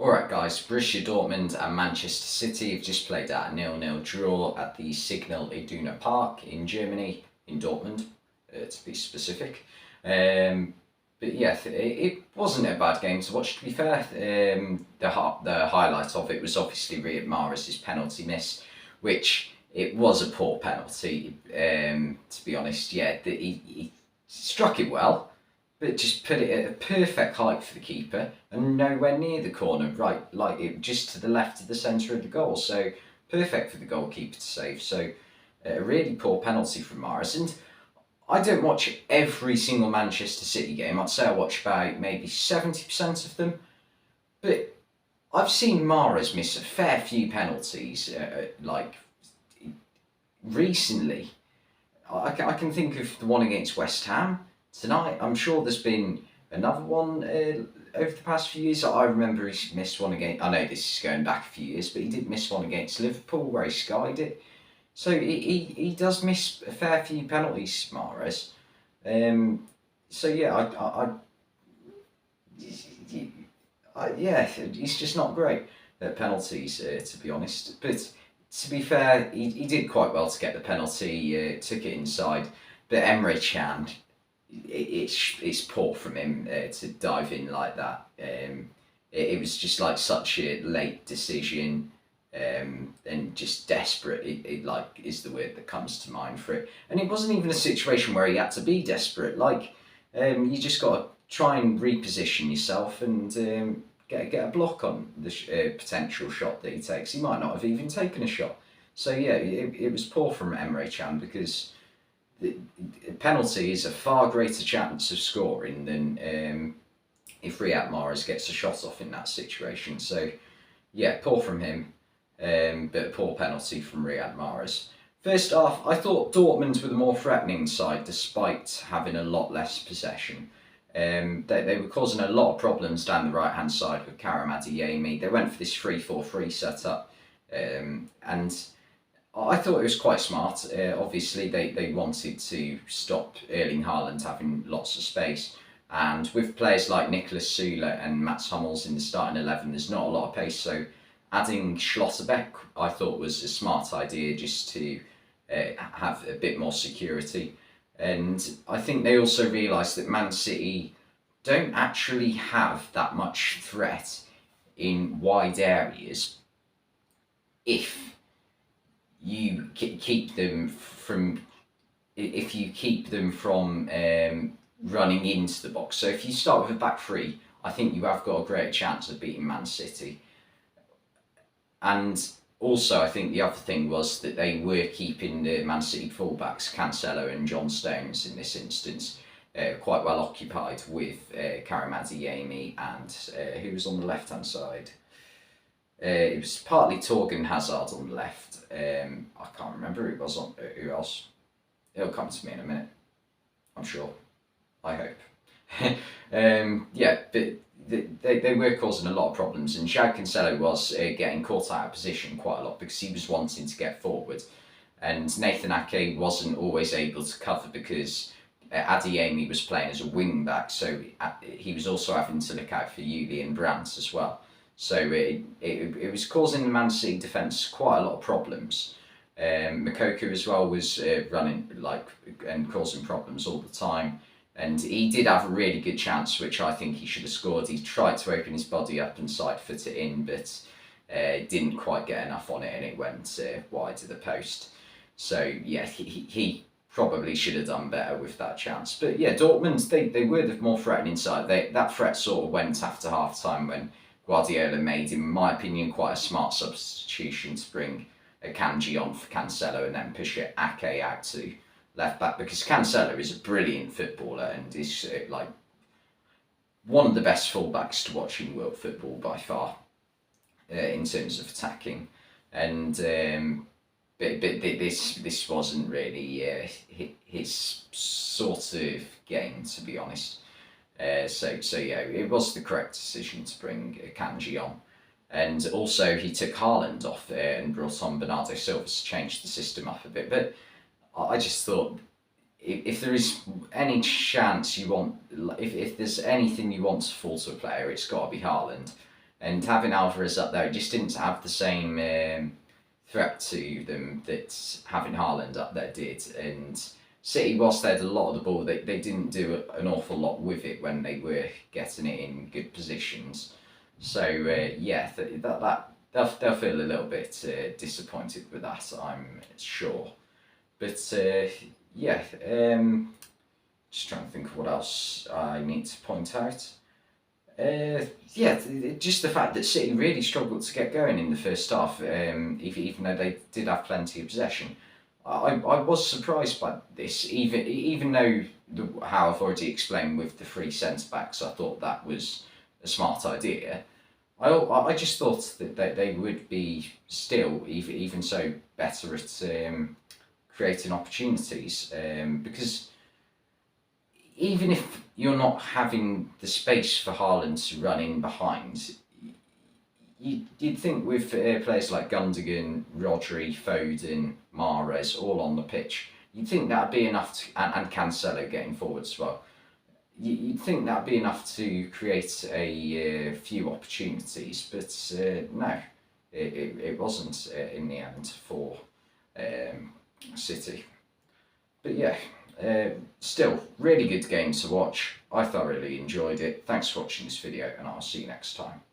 Alright guys, Borussia Dortmund and Manchester City have just played out a 0-0 draw at the Signal Iduna Park in Germany, in Dortmund, to be specific. But yeah, it wasn't a bad game to watch, to be fair. The highlight of it was obviously Riyad Mahrez' penalty miss, which it was a poor penalty, to be honest. Yeah, he struck it well, but just put it at a perfect height for the keeper and nowhere near the corner, right, like it just to the left of the centre of the goal. So perfect for the goalkeeper to save. So a really poor penalty from Mahrez. And I don't watch every single Manchester City game. I'd say I watch about maybe 70% of them. But I've seen Mahrez miss a fair few penalties, like recently. I can think of the one against West Ham tonight. I'm sure there's been another one over the past few years. I remember he missed one against, I know this is going back a few years, but he did miss one against Liverpool where he skied it. So he does miss a fair few penalties, Mahrez. So yeah, yeah, he's just not great at penalties, to be honest. But to be fair, he did quite well to get the penalty, took it inside. But Emre Can, it's poor from him to dive in like that. It was just like such a late decision, and just desperate. It like is the word that comes to mind for it. And it wasn't even a situation where he had to be desperate. Like you just got to try and reposition yourself and get a block on the potential shot that he takes. He might not have even taken a shot. So yeah, it was poor from Emre Can because the penalty is a far greater chance of scoring than if Riyad Mahrez gets a shot off in that situation. So yeah, poor from him, but a poor penalty from Riyad Mahrez. First half, I thought Dortmund were the more threatening side despite having a lot less possession. They were causing a lot of problems down the right-hand side with Karim Adeyemi. They went for this 3-4-3 setup, and I thought it was quite smart. Obviously, they wanted to stop Erling Haaland having lots of space. And with players like Niklas Süle and Mats Hummels in the starting 11, there's not a lot of pace. So adding Schlotterbeck, I thought was a smart idea just to have a bit more security. And I think they also realised that Man City don't actually have that much threat in wide areas if you keep them from running into the box. So if you start with a back three, I think you have got a great chance of beating Man City. And also, I think the other thing was that they were keeping the Man City fullbacks, Cancelo and John Stones in this instance, quite well occupied with Karim Adeyemi and who was on the left-hand side. It was partly Torgan Hazard on the left. I can't remember who was on who else. It'll come to me in a minute, I'm sure. I hope. Yeah, but they were causing a lot of problems, and João Cancelo was getting caught out of position quite a lot because he was wanting to get forward, and Nathan Ake wasn't always able to cover because Adeyemi was playing as a wing back, so he was also having to look out for Julian Brandt as well. So it was causing the Man City defence quite a lot of problems. Moukoko as well was running and causing problems all the time. And he did have a really good chance, which I think he should have scored. He tried to open his body up and side foot it in, but didn't quite get enough on it, and it went wide of the post. So yeah, he probably should have done better with that chance. But yeah, Dortmund, they were the more threatening side. That threat sort of went after half time when Guardiola made, in my opinion, quite a smart substitution to bring Akanji on for Cancelo and then push Ake out to left back, because Cancelo is a brilliant footballer and is like one of the best fullbacks to watch in world football by far in terms of attacking. And but this wasn't really his sort of game, to be honest. So yeah, it was the correct decision to bring Akanji on. And also he took Haaland off and brought on Bernardo Silva to change the system up a bit. But I just thought, if there is any chance you want, if there's anything you want to fall to a player, it's got to be Haaland. And having Alvarez up there, it just didn't have the same threat to them that having Haaland up there did. And City, whilst they had a lot of the ball, they didn't do an awful lot with it when they were getting it in good positions. So yeah, they'll feel a little bit disappointed with that, I'm sure. But yeah, just trying to think of what else I need to point out. Yeah, just the fact that City really struggled to get going in the first half, even though they did have plenty of possession. I was surprised by this, even though how I've already explained with the three centre backs, I thought that was a smart idea. I just thought that they would be still even so better at creating opportunities, because even if you're not having the space for Haaland to run in behind, you'd think with players like Gundogan, Rodri, Foden, Mahrez all on the pitch, you'd think that'd be enough to, and Cancelo getting forward as well. You'd think that'd be enough to create a few opportunities, but no, it wasn't in the end for City. But yeah, still, really good game to watch. I thoroughly enjoyed it. Thanks for watching this video, and I'll see you next time.